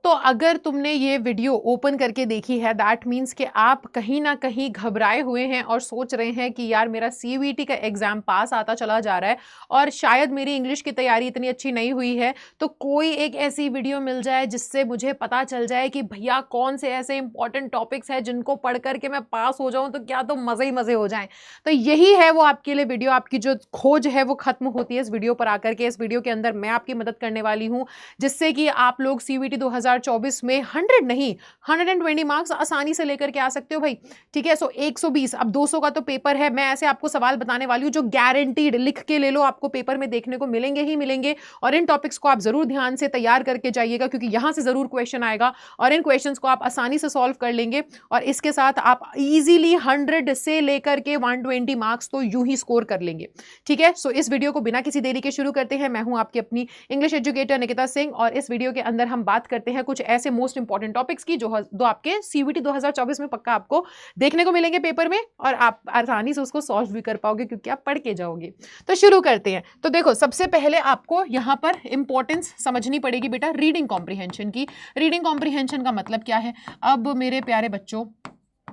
तो अगर तुमने ये वीडियो ओपन करके देखी है, दैट मीन्स कि आप कहीं ना कहीं घबराए हुए हैं और सोच रहे हैं कि यार मेरा सीयूईटी का एग्जाम पास आता चला जा रहा है और शायद मेरी इंग्लिश की तैयारी इतनी अच्छी नहीं हुई है, तो कोई एक ऐसी वीडियो मिल जाए जिससे मुझे पता चल जाए कि भैया कौन से ऐसे इंपॉर्टेंट टॉपिक्स हैं जिनको पढ़ करके मैं पास हो जाऊं, तो क्या तो मजे ही मजे हो जाएं। तो यही है वो आपके लिए वीडियो, आपकी जो खोज है वो खत्म होती है इस वीडियो पर आकर के। इस वीडियो के अंदर मैं आपकी मदद करने वाली हूं जिससे कि आप लोग सीयूईटी 2024 में 100 नहीं 120 मार्क्स आसानी से लेकर के आ सकते हो भाई। ठीक है, सो 120, अब 200 का तो पेपर है, मैं ऐसे आपको सवाल बताने वाली हूं जो गारंटीड, लिख के ले लो, आपको पेपर में देखने को मिलेंगे ही मिलेंगे। और इन टॉपिक्स को आप जरूर ध्यान से तैयार करके जाइएगा क्योंकि यहां से जरूर क्वेश्चन आएगा और इन क्वेश्चंस को आप आसानी से सॉल्व कर लेंगे और इसके साथ आप इजीली 100 से लेकर के 120 मार्क्स तो यूं ही स्कोर कर लेंगे। ठीक है, सो इस वीडियो को बिना किसी देरी के शुरू करते हैं। मैं हूं आपकी अपनी इंग्लिश एजुकेटर निकिता सिंह और इस वीडियो के अंदर हम बात करते हैं कुछ ऐसे मोस्ट इंपॉर्टेंट टॉपिक्स की जो आपके सीयूईटी 2024 में पक्का आपको देखने को मिलेंगे पेपर में और आप आसानी से उसको सॉल्व भी कर पाओगे क्योंकि आप पढ़ के जाओगे। तो शुरू करते हैं। तो देखो, सबसे पहले आपको यहां पर इंपॉर्टेंस समझनी पड़ेगी बेटा रीडिंग कॉम्प्रिहेंशन की। रीडिंग कॉम्प्रिहेंशन का मतलब क्या है? अब मेरे प्यारे बच्चों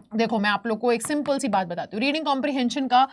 देखो, मैं आप लोग को एक सिंपल सी बात बताती हूँ। रीडिंग कॉम्प्रिहेंशन का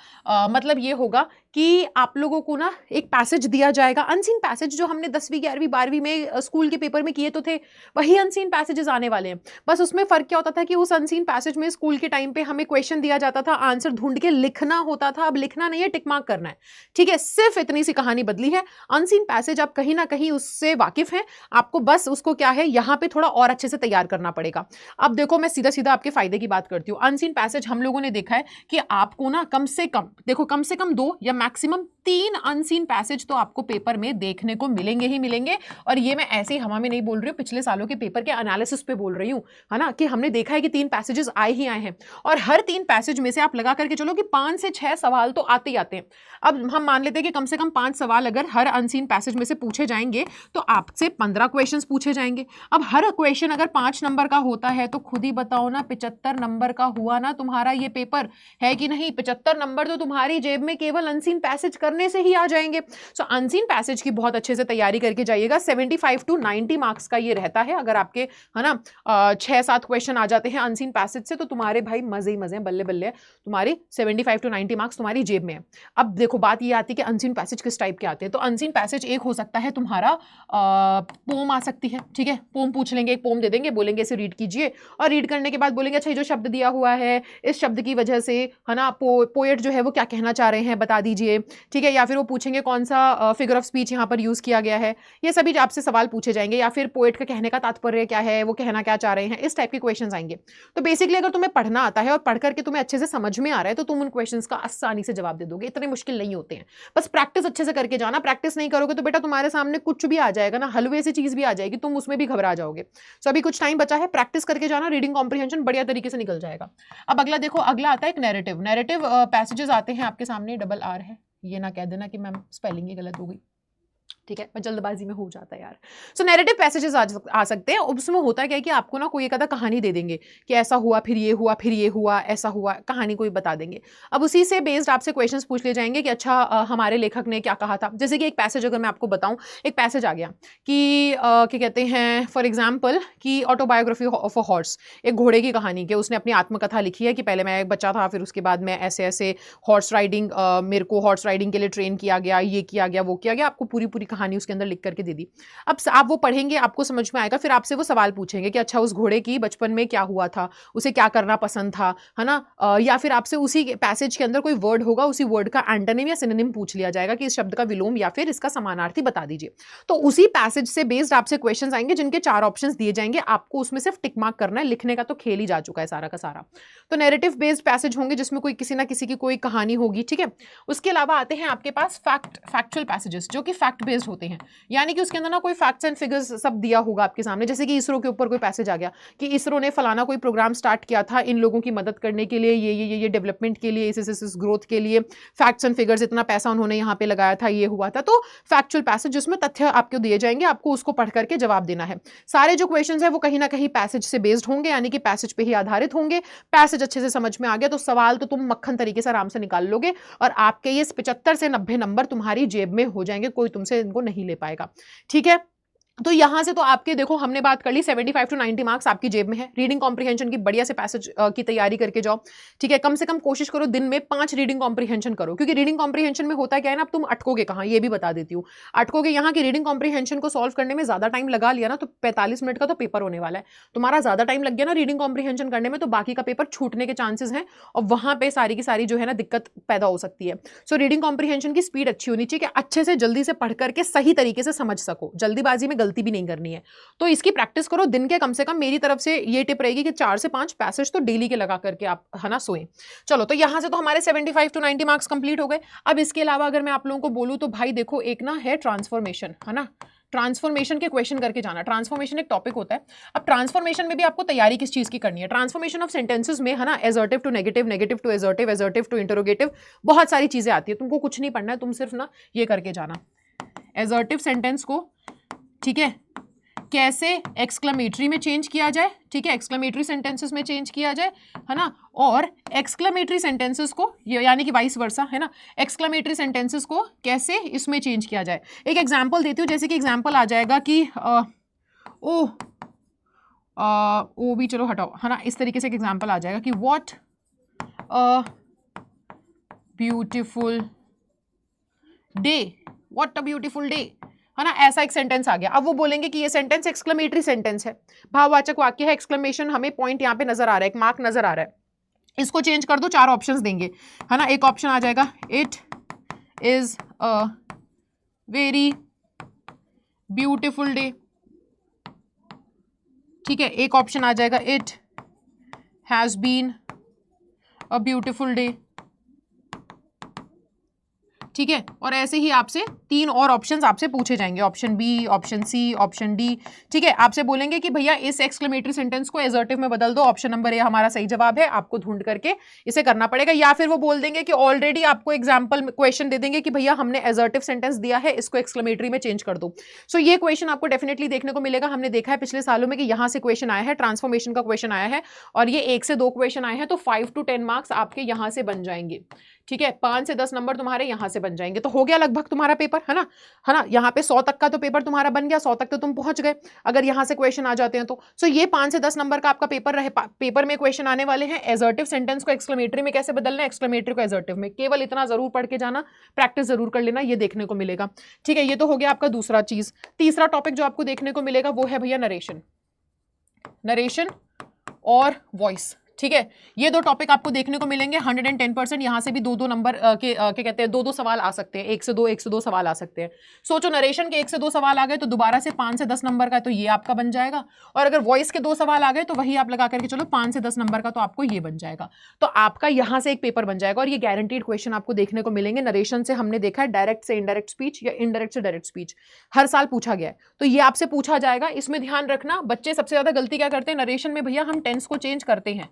मतलब ये होगा कि आप लोगों को ना एक पैसेज दिया जाएगा, अनसीन पैसेज, जो हमने 10वीं 11वीं 12वीं में स्कूल के पेपर में किए तो थे, वही अनसीन पैसेजेस आने वाले हैं। बस उसमें फर्क क्या होता था कि उस अनसीन पैसेज में स्कूल के टाइम पे हमें क्वेश्चन दिया जाता था, आंसर ढूंढ के लिखना होता था। अब लिखना नहीं है, टिक मार्क करना है। ठीक है, सिर्फ इतनी सी कहानी बदली है। अनसीन पैसेज आप कहीं ना कहीं उससे वाकिफ हैं, आपको बस उसको क्या है यहाँ पे थोड़ा और अच्छे से तैयार करना पड़ेगा। अब देखो, मैं सीधा सीधा आपके फायदे की बात करती हूँ। अनसीन पैसेज हम लोगों ने देखा है कि आपको ना कम से कम, देखो, कम से कम 2 या मैक्सिमम 3 अनसीन पैसेज तो आपको पेपर में देखने को मिलेंगे ही मिलेंगे। और ये मैं ऐसे ही हवा में नहीं बोल रही हूँ, पिछले सालों के पेपर के एनालिसिस पे बोल रही हूँ, है ना, कि हमने देखा है कि 3 पैसेजेस आए ही आए हैं और हर 3 पैसेज में से आप लगा करके चलो कि 5 से 6 सवाल तो आते ही आते हैं। अब हम मान लेते हैं कि कम से कम 5 सवाल अगर हर अनसीन पैसेज में से पूछे जाएंगे तो आपसे 15 क्वेश्चन पूछे जाएंगे। अब हर क्वेश्चन अगर 5 नंबर का होता है तो खुद ही बताओ ना, 75 नंबर का हुआ ना तुम्हारा ये पेपर, है कि नहीं? 75 नंबर तो तुम्हारी जेब में केवल अनसीन पैसेज करने से ही आ जाएंगे। सो अनसीन पैसेज की बहुत अच्छे से तैयारी करके जाइएगा। 75 to 90 मार्क्स का ये रहता है। अगर आपके, है ना, 6-7 क्वेश्चन आ जाते हैं अनसीन पैसेज से तो तुम्हारे भाई मजे ही मजे, बल्ले बल्ले, तुम्हारी 75 to 90 मार्क्स तुम्हारी जेब में है। अब देखो, बात ये आती है कि अनसीन पैसेज किस टाइप के आते हैं। तो अनसीन पैसेज एक हो सकता है तुम्हारा पोम आ सकती है। ठीक है, पोम पूछ लेंगे, एक पोम दे देंगे, बोलेंगे इसे रीड कीजिए और रीड करने के बाद बोलेंगे अच्छा ये जो शब्द दिया हुआ है इस शब्द की वजह से, है ना, पोएट जो है वो क्या कहना चाह रहे हैं बता दीजिए। ठीक है, या फिर वो पूछेंगे कौन सा फिगर ऑफ स्पीच यहाँ पर यूज किया गया है। ये सभी आपसे सवाल पूछे जाएंगे। या फिर पोएट का कहने का तात्पर्य क्या है, वो कहना क्या चाह रहे हैं, इस टाइप के क्वेश्चन आएंगे। तो बेसिकली अगर तुम्हें पढ़ना आता है और पढ़ करके तुम्हें अच्छे से समझ में आ रहा है तो तुम उन क्वेश्चन का आसानी से जवाब दे दोगे, इतने मुश्किल नहीं होते हैं। बस प्रैक्टिस अच्छे से करके जाना। प्रैक्टिस नहीं करोगे तो बेटा तुम्हारे सामने कुछ भी आ जाएगा ना, हलवे से चीज भी आ जाएगी, तुम उसमें भी घबरा जाओगे। सो अभी कुछ टाइम बचा है, प्रैक्टिस करके जाना, रीडिंग कॉम्प्रिहेंशन बढ़िया तरीके से निकल जाएगा। अब अगला देखो, अगला आता है एक नैरेटिव। नैरेटिव पैसेजेस आते हैं आपके सामने, डबल आर है, ये ना कह देना कि मैम स्पेलिंग ही गलत हो गई। ठीक है, मैं जल्दबाजी में हो जाता है यार। सो नैरेटिव पैसेजेस आ सकते हैं। उसमें होता क्या है कि आपको ना कोई एक आधा कहानी दे देंगे कि ऐसा हुआ, फिर ये हुआ, फिर ये हुआ, ऐसा हुआ, कहानी कोई बता देंगे। अब उसी से बेस्ड आपसे क्वेश्चंस पूछ ले जाएंगे कि अच्छा हमारे लेखक ने क्या कहा था। जैसे कि एक पैसेज अगर मैं आपको बताऊं, एक पैसेज आ गया कि क्या कहते हैं, फॉर एग्जाम्पल कि ऑटोबायोग्राफी ऑफ अ हॉर्स, एक घोड़े की कहानी के उसने अपनी आत्मकथा लिखी है कि पहले मैं एक बच्चा था, फिर उसके बाद मैं ऐसे ऐसे हॉर्स राइडिंग, मेरे को हॉर्स राइडिंग के लिए ट्रेन किया गया, ये किया गया, वो किया गया। आपको पूरी पूरी कहानी उसके अंदर लिख करके दे दी। अब आप वो पढ़ेंगे, आपको समझ में आएगा, फिर आपसे वो सवाल पूछेंगे कि अच्छा उस घोड़े की बचपन में क्या हुआ था, उसे क्या करना पसंद था, है ना, या फिर आपसे उसी पैसेज के अंदर कोई वर्ड होगा, उसी वर्ड का एंटोनिम या सिनोनिम पूछ लिया जाएगा कि इस शब्द का विलोम या फिर इसका समानार्थी बता दीजिए। तो उसी पैसेज से बेस्ड आपसे क्वेश्चंस आएंगे जिनके 4 ऑप्शंस दिए जाएंगे, आपको उसमें सिर्फ टिक मार्क करना है, लिखने का तो खेल ही जा चुका है सारा का सारा। तो नैरेटिव बेस्ड पैसेज होंगे जिसमें कोई किसी ना किसी की कोई कहानी होगी। ठीक है, उसके अलावा आते हैं आपके पास फैक्चुअल पैसेजेस जो कि फैक्ट बेस्ड होते हैं, यानी कि उसके अंदर ना कोई फैक्ट्स एंड फिगर्स सब दिया होगा आपके सामने। जैसे कि इसरो के ऊपर कोई पैसेज आ गया कि इसरो ने फलाना कोई प्रोग्राम स्टार्ट किया था इन लोगों की मदद करने के लिए, ये डेवलपमेंट के लिए, इस ग्रोथ के लिए, फैक्ट्स एंड फिगर्स, इतना पैसा उन्होंने यहाँ पे लगाया था, ये हुआ था। तो फैक्चुअल पैसेज जिसमें तथ्य आपको दिए जाएंगे, आपको उसको पढ़ करके जवाब देना है। सारे जो क्वेश्चन है वो कहीं ना कहीं पैसेज से बेस्ड होंगे, यानी कि पैसेज पे ही आधारित होंगे। पैसेज अच्छे से समझ में आ गया तो सवाल तो तुम मक्खन तरीके से आराम से निकाल लोगे और आपके ये 75 से 90 नंबर तुम्हारी जेब में हो जाएंगे, कोई तुमसे इनको नहीं ले पाएगा। ठीक है, तो यहां से तो आपके देखो हमने बात कर ली 75 टू 90 मार्क्स आपकी जेब में है। रीडिंग कॉम्प्रिहेंशन की बढ़िया से पैसेज की तैयारी करके जाओ, ठीक है। कम से कम कोशिश करो दिन में 5 रीडिंग कॉम्प्रिहेंशन करो, क्योंकि रीडिंग कॉम्प्रिहेंशन में होता क्या है ना, अब तुम अटकोगे कहाँ ये भी बता देती हूँ। अटकोगे यहाँ की रीडिंग कॉम्प्रिहेंशन को सॉल्व करने में ज्यादा टाइम लगा लिया ना तो 45 मिनट का तो पेपर होने वाला है, तुम्हारा ज्यादा टाइम लग गया ना रीडिंग कॉम्प्रिहेंशन करने में, तो बाकी का पेपर छूटने के चांसेस हैं और वहां पे सारी की सारी जो है ना दिक्कत पैदा हो सकती है। सो रीडिंग कॉम्प्रिहेंशन की स्पीड अच्छी होनी चाहिए कि अच्छे से जल्दी से पढ़ करके सही तरीके से समझ सको, जल्दीबाजी में गलती भी नहीं करनी है। तो इसकी प्रैक्टिस करो दिन के कम से कम, मेरी तरफ से ये टिप रहेगी कि 4 से 5 पैसेज तो डेली के लगा करके आप है ना सोएं। चलो तो यहां से तो हमारे 75 टू 90 मार्क्स कंप्लीट हो गए। अब इसके अलावा अगर मैं आप लोगों को बोलूं तो भाई देखो एक ना है ट्रांसफॉर्मेशन, है ना, ट्रांसफॉर्मेशन के क्वेश्चन करके जाना। ट्रांसफॉर्मेशन एक टॉपिक होता है। अब ट्रांसफॉर्मेशन में भी आपको तैयारी किस चीज की करनी है, ट्रांसफॉर्मेशन ऑफ सेंटेंसेस में है ना, assertive to negative, negative to assertive, assertive to interrogative, बहुत सारी चीजें आती है, तुमको कुछ नहीं पढ़ना है, तुम सिर्फ ना ये करके जाना। एजर्टिव सेंटेंस को, ठीक है, कैसे एक्सक्लेमेटरी में चेंज किया जाए, ठीक है, एक्सक्लेमेटरी सेंटेंसेस में चेंज किया जाए, है ना, और एक्सक्लेमेटरी सेंटेंसेस को यानी कि वाइस वर्सा, है ना, एक्सक्लेमेटरी सेंटेंसेस को कैसे इसमें चेंज किया जाए। एक एग्जांपल देती हूँ, जैसे कि एग्जांपल आ जाएगा कि ओ भी चलो हटाओ, है ना, इस तरीके से एक एग्जांपल आ जाएगा कि what a beautiful day, what a beautiful day, है ना, ऐसा एक सेंटेंस आ गया। अब वो बोलेंगे कि ये सेंटेंस एक्सक्लेमेटरी सेंटेंस है, भाववाचक वाक्य है, एक्सक्लेमेशन हमें पॉइंट यहाँ पे नजर आ रहा है, एक मार्क नजर आ रहा है, इसको चेंज कर दो, 4 ऑप्शंस देंगे, है ना। एक ऑप्शन आ जाएगा it is a very beautiful day, ठीक है। एक ऑप्शन आ जाएगा it has been a beautiful day, ठीक है। और ऐसे ही आपसे 3 और ऑप्शंस आपसे पूछे जाएंगे, option B, option C, option D, ठीक है। आपसे बोलेंगे कि भैया इस एक्सक्लेमेटरी सेंटेंस को एजर्टिव में बदल दो, ऑप्शन नंबर ए हमारा सही जवाब है, आपको ढूंढ करके इसे करना पड़ेगा। या फिर वो बोल देंगे कि ऑलरेडी आपको एग्जाम्पल क्वेश्चन दे देंगे कि भैया हमने एजर्टिव सेंटेंस दिया है, इसको एक्सक्लेमेटरी में चेंज कर दो। सो ये क्वेश्चन आपको डेफिनेटली देखने को मिलेगा। हमने देखा है पिछले सालों में कि यहाँ से क्वेश्चन आया है, ट्रांसफॉर्मेशन का क्वेश्चन आया है, और ये 1 से 2 क्वेश्चन आए हैं, तो 5 टू 10 मार्क्स आपके यहाँ से बन जाएंगे, ठीक है। 5 से 10 नंबर तुम्हारे यहां से बन जाएंगे, तो हो गया लगभग तुम्हारा पेपर, है ना, है ना। यहाँ पे 100 तक का तो पेपर तुम्हारा बन गया, 100 तक तो तुम पहुंच गए अगर यहां से क्वेश्चन आ जाते हैं तो। सो ये 5 से 10 नंबर का आपका पेपर रहे, पेपर में क्वेश्चन आने वाले हैं। एजर्टिव सेंटेंस को एक्सक्लेमेटरी में कैसे बदलना है, एक्सक्लेमेटरी को एजर्टिव में, केवल इतना जरूर पढ़ के जाना, प्रैक्टिस जरूर कर लेना, ये देखने को मिलेगा, ठीक है। ये तो हो गया आपका दूसरा चीज। तीसरा टॉपिक जो आपको देखने को मिलेगा वो है भैया नरेशन, नरेशन और वॉइस, ठीक है। ये 2 टॉपिक आपको देखने को मिलेंगे 110%। यहां से भी 2-2 नंबर के क्या कहते हैं 2-2 सवाल आ सकते हैं, 1 से 2 सवाल आ सकते हैं। सोचो नरेशन के 1 से 2 सवाल आ गए तो दोबारा से 5 से 10 नंबर का तो ये आपका बन जाएगा, और अगर वॉइस के 2 सवाल आ गए तो वही आप लगा करके चलो 5 से 10 नंबर का तो आपको ये बन जाएगा। तो आपका यहां से एक पेपर बन जाएगा, और ये गारंटीड क्वेश्चन आपको देखने को मिलेंगे। नरेशन से हमने देखा है डायरेक्ट से इनडायरेक्ट स्पीच या इनडायरेक्ट से डायरेक्ट स्पीच हर साल पूछा गया है, तो ये आपसे पूछा जाएगा। इसमें ध्यान रखना, बच्चे सबसे ज्यादा गलती क्या करते हैं नरेशन में, भैया हम टेंस को चेंज करते हैं,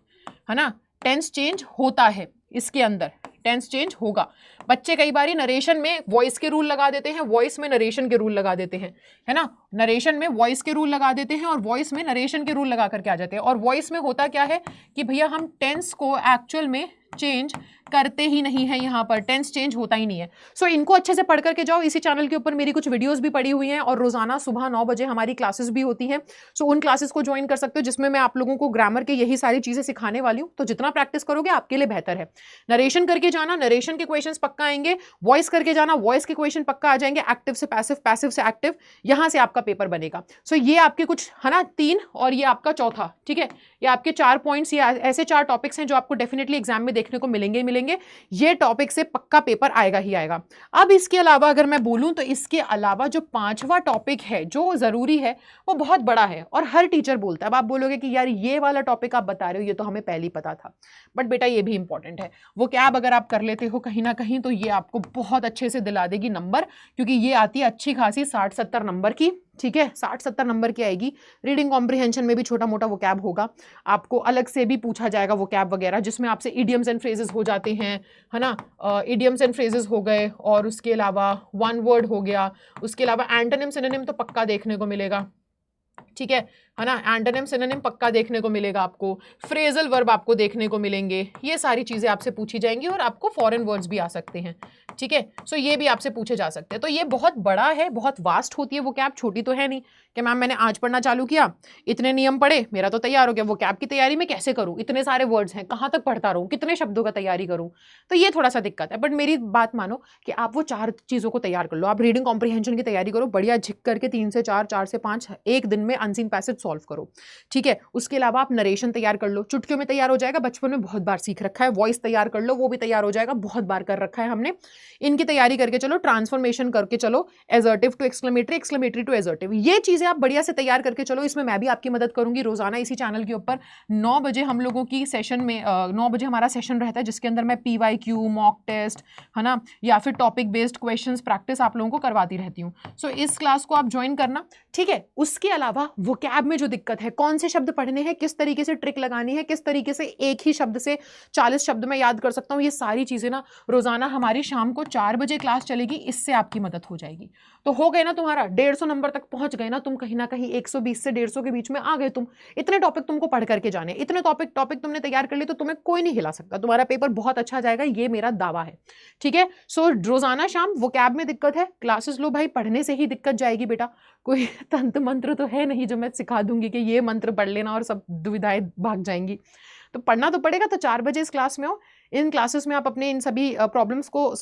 है ना, टेंस चेंज होता है, इसके अंदर टेंस चेंज होगा। बच्चे कई बार नरेशन में वॉइस के रूल लगा देते हैं, वॉइस में नरेशन के रूल लगा देते हैं, है ना, नरेशन में वॉइस के रूल लगा देते हैं और वॉइस में नरेशन के रूल लगा करके आ जाते हैं। और वॉइस में होता क्या है कि भैया हम टेंस को एक्चुअल में चेंज करते ही नहीं है, यहाँ पर टेंस चेंज होता ही नहीं है। सो इनको अच्छे से पढ़ करके जाओ। इसी चैनल के ऊपर मेरी कुछ वीडियोस भी पड़ी हुई हैं, और रोजाना सुबह 9 बजे हमारी क्लासेस भी होती हैं। सो उन क्लासेस को ज्वाइन कर सकते हो, जिसमें मैं आप लोगों को ग्रामर के यही सारी चीजें सिखाने वाली हूँ। तो जितना प्रैक्टिस करोगे आपके लिए बेहतर है। नरेशन करके जाना, नरेशन के क्वेश्चन पक्का आएंगे, वॉइस करके जाना, वॉइस के क्वेश्चन पक्का आ जाएंगे, एक्टिव से पैसिव, पैसिव से एक्टिव, यहां से आपका पेपर बनेगा। सो ये आपके कुछ है ना 3, और ये आपका चौथा, ठीक है। ये आपके 4 पॉइंट्स, ये ऐसे 4 टॉपिक्स हैं जो आपको डेफिनेटली एग्जाम में देखने को मिलेंगे ही मिलेंगे। ये टॉपिक से पक्का पेपर आएगा ही आएगा। अब इसके अलावा अगर मैं बोलूं तो इसके अलावा जो 5वां टॉपिक है जो जरूरी है वो बहुत बड़ा है, और हर टीचर बोलता है। अब आप बोलोगे कि यार ये वाला टॉपिक आप बता रहे हो ये तो हमें पहले ही पता था, बट बेटा ये भी इंपॉर्टेंट है। वो कैब अगर आप कर लेते हो कहीं ना कहीं तो ये आपको बहुत अच्छे से दिला देगी नंबर, क्योंकि ये आती है अच्छी खासी 60-70 नंबर की, ठीक है, 60-70 नंबर की आएगी। रीडिंग कॉम्प्रिहेंशन में भी छोटा मोटा वो कैब होगा, आपको अलग से भी पूछा जाएगा वो कैब वगैरह, जिसमें आपसे इडियम्स एंड फ्रेजेस हो जाते हैं, है ना, इडियम्स एंड फ्रेजेस हो गए, और उसके अलावा वन वर्ड हो गया, उसके अलावा एंटोनिम सिनोनिम तो पक्का देखने को मिलेगा, ठीक है ना। एंटोनिम सिनोनिम पक्का देखने को मिलेगा आपको, फ्रेजल वर्ब आपको देखने को मिलेंगे, ये सारी चीजें आपसे पूछी जाएंगी और आपको फॉरेन वर्ड्स भी आ सकते हैं, ठीक है। सो ये भी आपसे पूछे जा सकते हैं। तो ये बहुत बड़ा है, बहुत वास्ट होती है वो कैब, छोटी तो है नहीं कि मैम मैंने आज पढ़ना चालू किया, इतने नियम पढ़े, मेरा तो तैयार हो गया। वो कैब की तैयारी में कैसे करूँ, इतने सारे वर्ड्स हैं, कहाँ तक पढ़ता रहूँ, कितने शब्दों का तैयारी करूँ, तो ये थोड़ा सा दिक्कत है। बट मेरी बात मानो कि आप वो 4 चीज़ों को तैयार कर लो। आप रीडिंग कॉम्प्रिहेंशन की तैयारी करो, बढ़िया झिक करके 3 से 4, 4 से 5 एक दिन में अनसीन पैसेज सॉल्व करो, ठीक है। उसके अलावा आप नरेशन तैयार कर लो, चुटकियों में तैयार हो जाएगा, बचपन में बहुत बार सीख रखा है। वॉइस तैयार कर लो, वो भी तैयार हो जाएगा, बहुत बार कर रखा है हमने। इनकी तैयारी करके चलो, ट्रांसफॉर्मेशन करके चलो, assertive to exclamatory, exclamatory to assertive, ये चीजें आप बढ़िया से तैयार करके चलो। इसमें मैं भी आपकी मदद करूंगी। रोजाना इसी चैनल के ऊपर 9 बजे हम लोगों की सेशन में 9 बजे हमारा सेशन रहता है, जिसके अंदर मैं PYQ, मॉक टेस्ट, है ना, या फिर टॉपिक बेस्ड क्वेश्चंस प्रैक्टिस आप लोगों को करवाती रहती हूँ। सो इस क्लास को आप ज्वाइन करना, ठीक है। उसके अलावा वोकैब में जो दिक्कत है, कौन से शब्द पढ़ने हैं, किस तरीके से ट्रिक लगानी है, किस तरीके से एक ही शब्द से 40 शब्द में याद कर सकता हूँ, ये सारी चीजें ना रोजाना हमारी शाम को 4 बजे क्लास चलेगी, इससे आपकी मदद हो जाएगी। तो हो गए ना तुम्हारा 150 नंबर तक पहुंच गए ना तुम, कहीं ना कहीं 120 से 150 के बीच में आ गए तुम। इतने टॉपिक तुमको पढ़ करके जाने, इतने टॉपिक तुमने तैयार कर लिए तो तुम्हें कोई नहीं हिला सकता, तुम्हारा पेपर बहुत अच्छा जाएगा, ये मेरा दावा है, ठीक है। सो रोजाना शाम वोकैब में दिक्कत है, क्लासेस लो भाई, पढ़ने से ही दिक्कत जाएगी बेटा। कोई तंत्र मंत्र तो है नहीं जो मैं सिखा दूंगी कि ये मंत्र पढ़ लेना और सब दुविधाएं भाग जाएंगी। तो पढ़ना तो पड़ेगा। तो 4 बजे इस क्लास में हो, इन क्लासेस में आप अपने इन सभी प्रॉब्लम्स को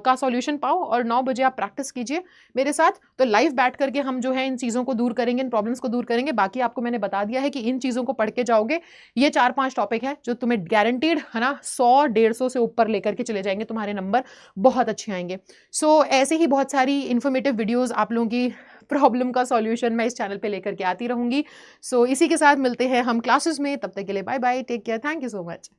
का सॉल्यूशन पाओ, और 9 बजे आप प्रैक्टिस कीजिए मेरे साथ। तो लाइव बैठ करके हम जो है इन चीज़ों को दूर करेंगे, इन प्रॉब्लम्स को दूर करेंगे। बाकी आपको मैंने बता दिया है कि इन चीज़ों को पढ़ के जाओगे, ये 4-5 टॉपिक है जो तुम्हें गारंटीड, है ना, 100-150 से ऊपर लेकर के चले जाएंगे, तुम्हारे नंबर बहुत अच्छे आएंगे। सो ऐसे ही बहुत सारी इन्फॉर्मेटिव वीडियोज़ आप लोगों की प्रॉब्लम का सॉल्यूशन मैं इस चैनल पे लेकर के आती रहूंगी। सो इसी के साथ मिलते हैं हम क्लासेस में, तब तक के लिए bye bye, take care, thank you so much.